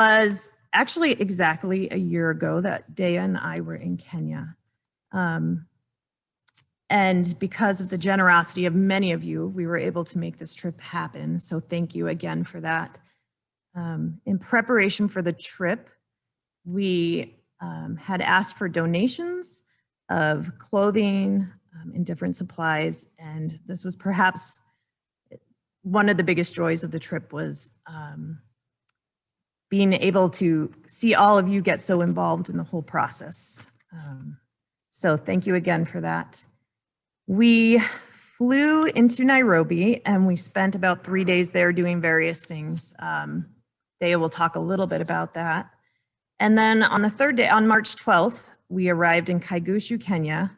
was actually exactly a year ago that Dea and I were in Kenya. And because of the generosity of many of you, we were able to make this trip happen. So thank you again for that. In preparation for the trip, we had asked for donations of clothing and different supplies. And this was perhaps one of the biggest joys of the trip was being able to see all of you get so involved in the whole process. So thank you again for that. We flew into Nairobi and we spent about 3 days there doing various things. Dea will talk a little bit about that. And then on the third day, on March 12th, we arrived in Kaigushu, Kenya,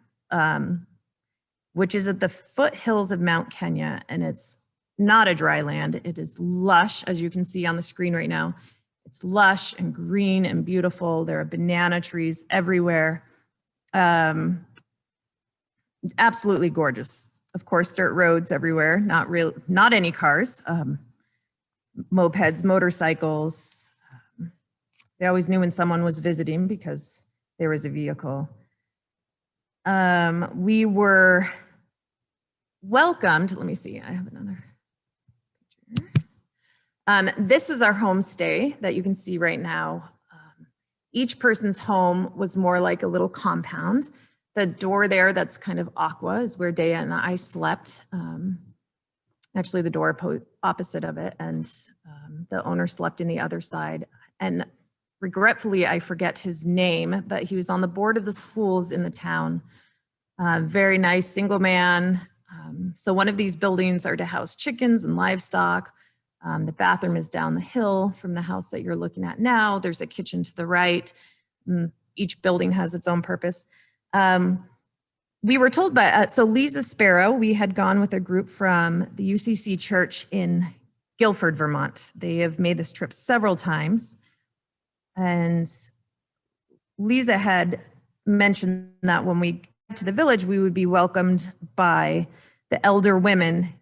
which is at the foothills of Mount Kenya, and it's not a dry land. It is lush, as you can see on the screen right now. It's lush and green and beautiful. There are banana trees everywhere. Absolutely gorgeous. Of course, dirt roads everywhere, not any cars, mopeds, motorcycles. They always knew when someone was visiting because there was a vehicle. We were welcomed, let me see, I have another picture. This is our homestay that you can see right now. Each person's home was more like a little compound. The door there that's kind of aqua is where Dea and I slept. Actually, the door opposite of it, and the owner slept in the other side. And regretfully, I forget his name, but he was on the board of the schools in the town. Very nice, single man. So one of these buildings are to house chickens and livestock. The bathroom is down the hill from the house that you're looking at now. There's a kitchen to the right. Each building has its own purpose. We were told by, so Lisa Sparrow, we had gone with a group from the UCC Church in Guilford, Vermont. They have made this trip several times. And Lisa had mentioned that when we get to the village, we would be welcomed by the elder women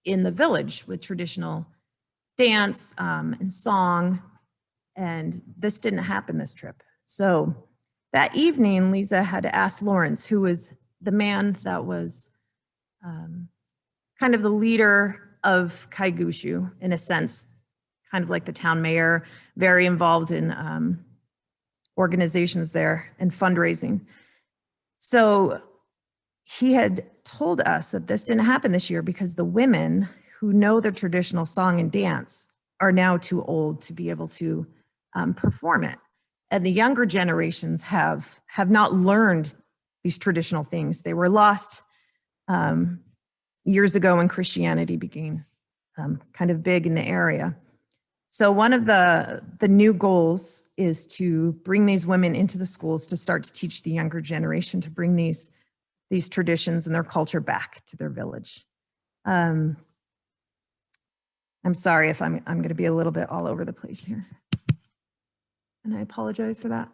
in the village with traditional dance and song. And this didn't happen this trip. So that evening, Lisa had asked Lawrence, who was the man that was kind of the leader of Kaigushu, in a sense, kind of like the town mayor, very involved in organizations there and fundraising. So he had told us that this didn't happen this year because the women who know the traditional song and dance are now too old to be able to perform it. And the younger generations have not learned these traditional things. They were lost years ago when Christianity became kind of big in the area. So one of the new goals is to bring these women into the schools to start to teach the younger generation to bring these traditions and their culture back to their village. I'm sorry if I'm going to be a little bit all over the place here. And I apologize for that.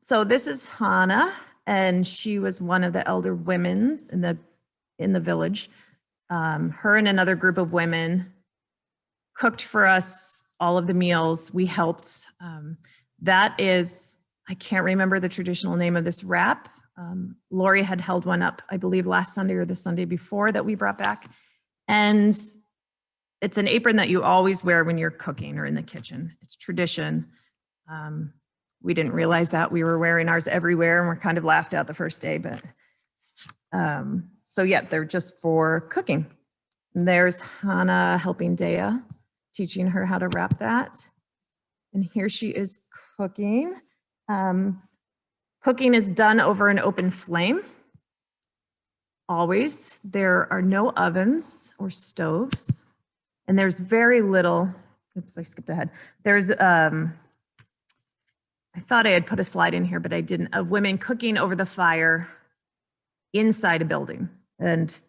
So this is Hannah, and she was one of the elder women in the village. Her and another group of women cooked for us all of the meals. We helped. That is, I can't remember the traditional name of this wrap. Lori had held one up, I believe, last Sunday or the Sunday before that we brought back. And it's an apron that you always wear when you're cooking or in the kitchen. It's tradition. We didn't realize that. We were wearing ours everywhere and we're kind of laughed at the first day, but so yeah, they're just for cooking. And there's Hannah helping Dea, teaching her how to wrap that. And here she is cooking. Cooking is done over an open flame. Always. There are no ovens or stoves. And there's very little, oops, I skipped ahead. There's, I thought I had put a slide in here, but I didn't, of women cooking over the fire inside a building. And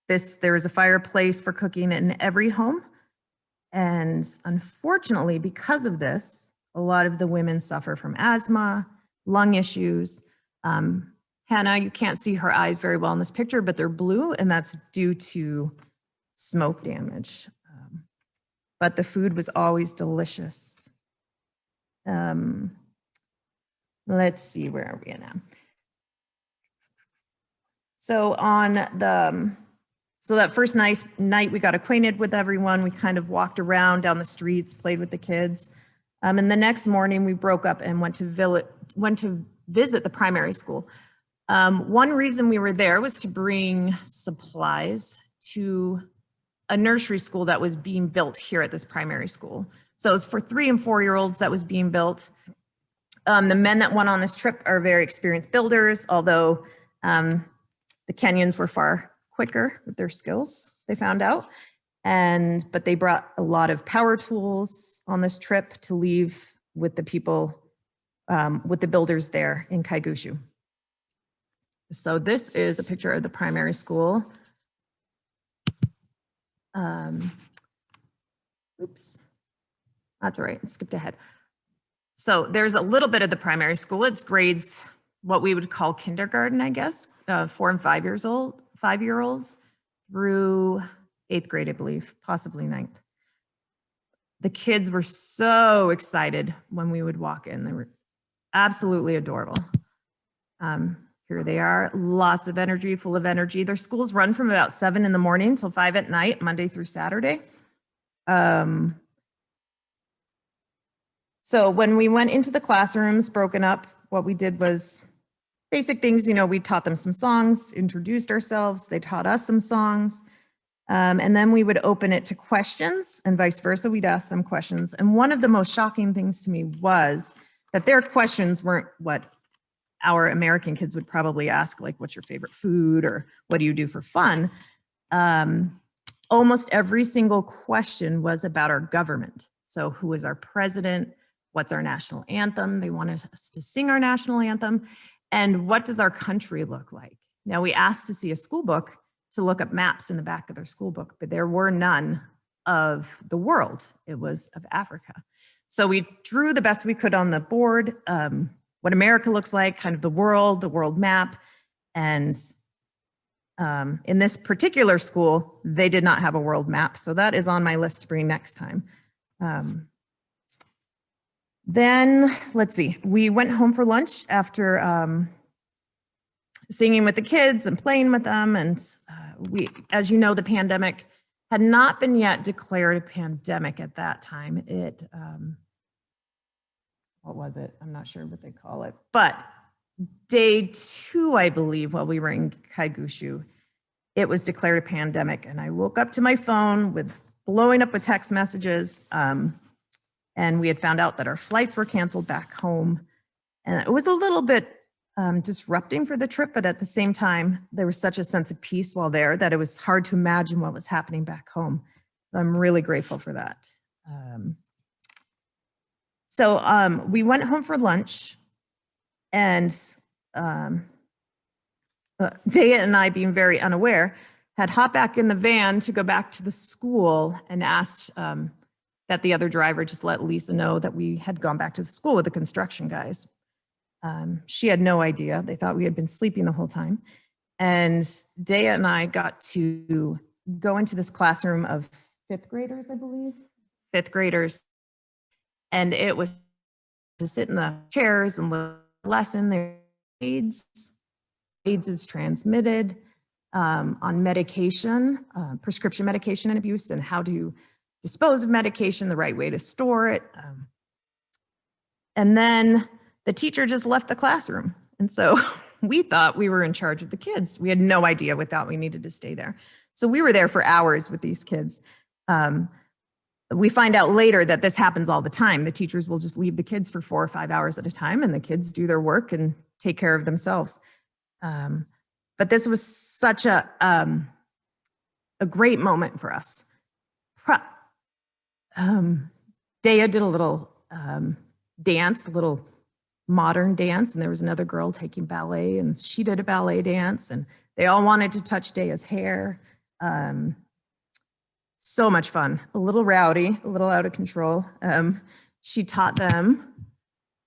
there is a fireplace for cooking in every home. And unfortunately, because of this, a lot of the women suffer from asthma, lung issues. Hannah, you can't see her eyes very well in this picture, but they're blue, and that's due to smoke damage. But the food was always delicious. Let's see, where are we at now? So on the, so that first night we got acquainted with everyone. We kind of walked around down the streets, played with the kids. And the next morning we broke up and went to visit the primary school. One reason we were there was to bring supplies to a nursery school that was being built here at this primary school. So it was for 3 and 4-year-olds that was being built. The men that went on this trip are very experienced builders, although the Kenyans were far quicker with their skills, they found out. But they brought a lot of power tools on this trip to leave with the people, with the builders there in Kaigushu. So this is a picture of the primary school. Oops, that's all right, I skipped ahead. So there's a little bit of the primary school. It's grades, what we would call kindergarten, I guess, 4 and 5-year-olds through 8th grade, I believe, possibly 9th. The kids were so excited when we would walk in. They were absolutely adorable. Here they are, lots of energy, full of energy. Their schools run from about 7 in the morning till 5 at night, Monday through Saturday. So when we went into the classrooms, broken up, what we did was basic things, you know, we taught them some songs, introduced ourselves, they taught us some songs. And then we would open it to questions and vice versa. We'd ask them questions. And one of the most shocking things to me was that their questions weren't what our American kids would probably ask, like, what's your favorite food or what do you do for fun? Almost every single question was about our government. So who is our president? What's our national anthem? They wanted us to sing our national anthem. And what does our country look like? Now, we asked to see a school book to look up maps in the back of their school book, but there were none of the world. It was of Africa. So we drew the best we could on the board, what America looks like, kind of the world map. And in this particular school, they did not have a world map. So that is on my list to bring next time. Then, let's see, we went home for lunch after singing with the kids and playing with them. And we, as you know, the pandemic had not been yet declared a pandemic at that time. It, what was it? I'm not sure what they call it. But day 2, I believe, while we were in Kaigushu, it was declared a pandemic. And I woke up to my phone with blowing up with text messages. And we had found out that our flights were canceled back home. And it was a little bit disrupting for the trip, but at the same time, there was such a sense of peace while there that it was hard to imagine what was happening back home. I'm really grateful for that. So we went home for lunch, and Daya and I, being very unaware, had hopped back in the van to go back to the school and asked that the other driver just let Lisa know that we had gone back to the school with the construction guys. She had no idea. They thought we had been sleeping the whole time. And Daya and I got to go into this classroom of 5th graders, I believe, 5th graders. And it was to sit in the chairs and lesson their AIDS. AIDS is transmitted on medication, prescription medication and abuse, and how to dispose of medication, the right way to store it. And then the teacher just left the classroom. And so we thought we were in charge of the kids. We had no idea. We thought we needed to stay there. So we were there for hours with these kids. We find out later that this happens all the time. The teachers will just leave the kids for 4 or 5 hours at a time, and the kids do their work and take care of themselves. But this was such a great moment for us. Daya did a little dance, a little modern dance, and there was another girl taking ballet, and she did a ballet dance, and they all wanted to touch Daya's hair. So much fun, a little rowdy, a little out of control. She taught them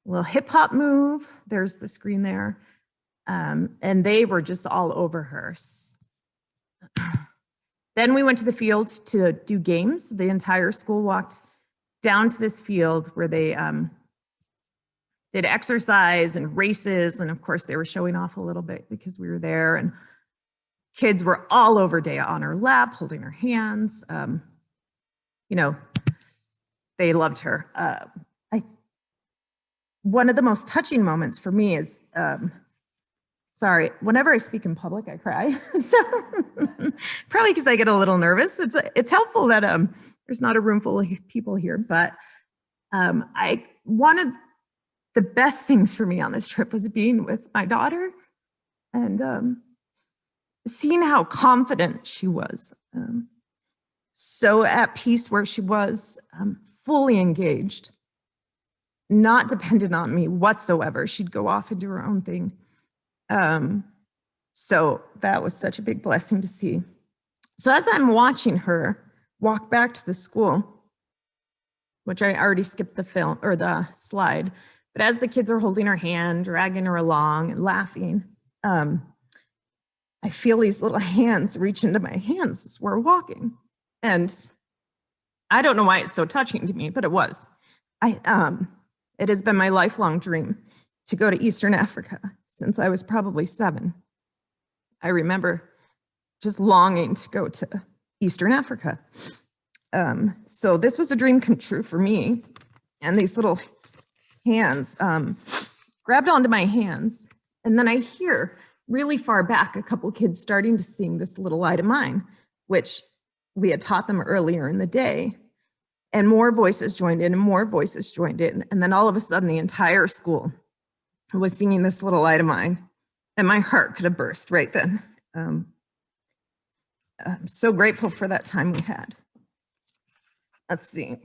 a little hip hop move. There's the screen there. And they were just all over her. Then we went to the field to do games. The entire school walked down to this field where they did exercise and races. And of course, they were showing off a little bit because we were there. And kids were all over Dea on her lap, holding her hands. You know, they loved her. One of the most touching moments for me is, sorry, whenever I speak in public, I cry. So probably because I get a little nervous. It's helpful that there's not a room full of people here, but one of the best things for me on this trip was being with my daughter and seeing how confident she was. So at peace where she was, fully engaged, not dependent on me whatsoever. She'd go off and do her own thing. So that was such a big blessing to see. So as I'm watching her walk back to the school, which I already skipped the film or the slide, but as the kids are holding her hand, dragging her along and laughing, I feel these little hands reach into my hands as we're walking. And I don't know why it's so touching to me, but it was. It has been my lifelong dream to go to Eastern Africa since I was probably 7. I remember just longing to go to Eastern Africa. So this was a dream come true for me. And these little hands grabbed onto my hands. And then I hear really far back a couple kids starting to sing This Little Light of Mine, which we had taught them earlier in the day. And more voices joined in and more voices joined in. And then all of a sudden, the entire school was singing This Little Light of Mine. And my heart could have burst right then. I'm so grateful for that time we had. Let's see.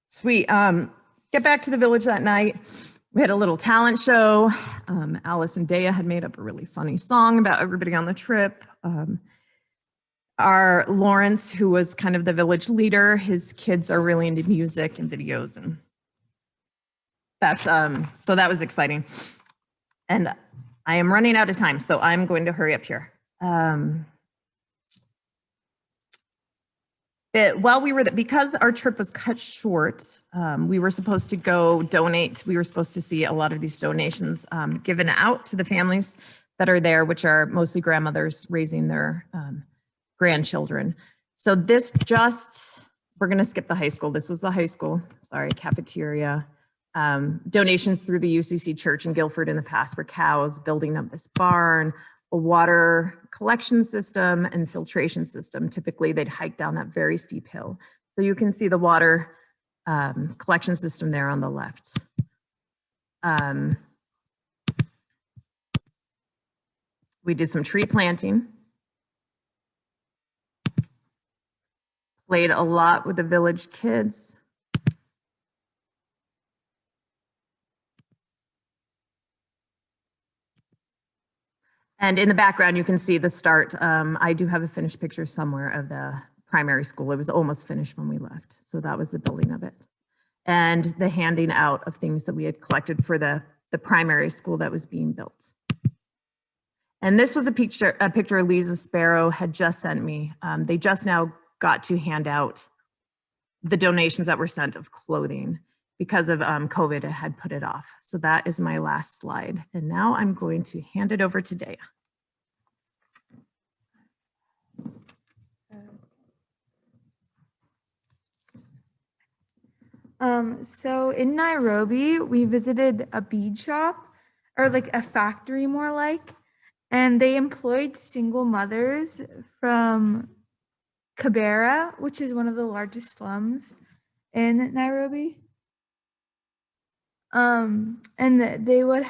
So we get back to the village that night. We had a little talent show. Alice and Dea had made up a really funny song about everybody on the trip. Our Lawrence, who was kind of the village leader, his kids are really into music and videos, and that's so that was exciting. And I am running out of time, so I'm going to hurry up here. Because our trip was cut short, we were supposed to go donate. We were supposed to see a lot of these donations given out to the families that are there, which are mostly grandmothers raising their grandchildren. So we're gonna skip the high school. This was the high school, sorry, cafeteria. Donations through the UCC Church in Guilford in the past were cows, building up this barn, a water collection system and filtration system. Typically they'd hike down that very steep hill. So you can see the water collection system there on the left. We did some tree planting. Played a lot with the village kids. And in the background, you can see the start. I do have a finished picture somewhere of the primary school. It was almost finished when we left. So that was the building of it. And the handing out of things that we had collected for the primary school that was being built. And this was a picture Lisa Sparrow had just sent me. They just now got to hand out the donations that were sent of clothing. Because of COVID, I had put it off. So that is my last slide. And now I'm going to hand it over to Dea. So in Nairobi, we visited a bead shop, or like a factory more like, and they employed single mothers from Kibera, which is one of the largest slums in Nairobi. And they would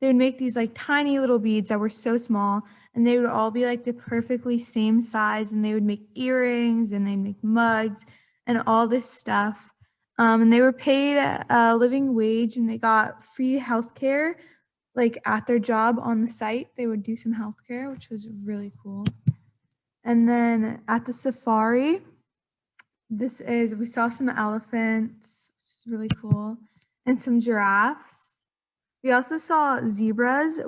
make these like tiny little beads that were so small, and they would all be like the perfectly same size, and they would make earrings and they make mugs and all this stuff. And they were paid a living wage, and they got free healthcare, like at their job on the site. They would do some healthcare, which was really cool. And then at the safari, we saw some elephants, which is really cool, and some giraffes. We also saw zebras,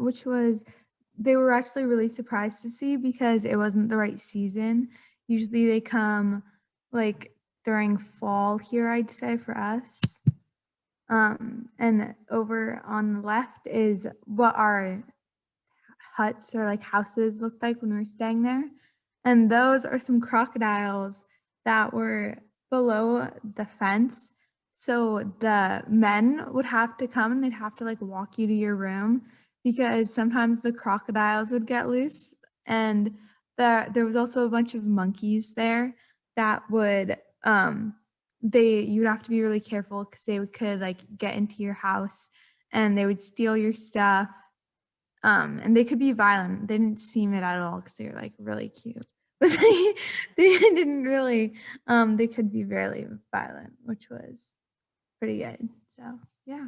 they were actually really surprised to see because it wasn't the right season. Usually they come like during fall here, I'd say, for us. And over on the left is what our huts or like houses looked like when we were staying there. And those are some crocodiles that were below the fence. So the men would have to come and they'd have to like walk you to your room because sometimes the crocodiles would get loose. And there was also a bunch of monkeys there that would you'd have to be really careful because they could like get into your house and they would steal your stuff, and they could be violent. They didn't seem it at all because they were like really cute. But they didn't really, they could be very violent, which was pretty good. So yeah.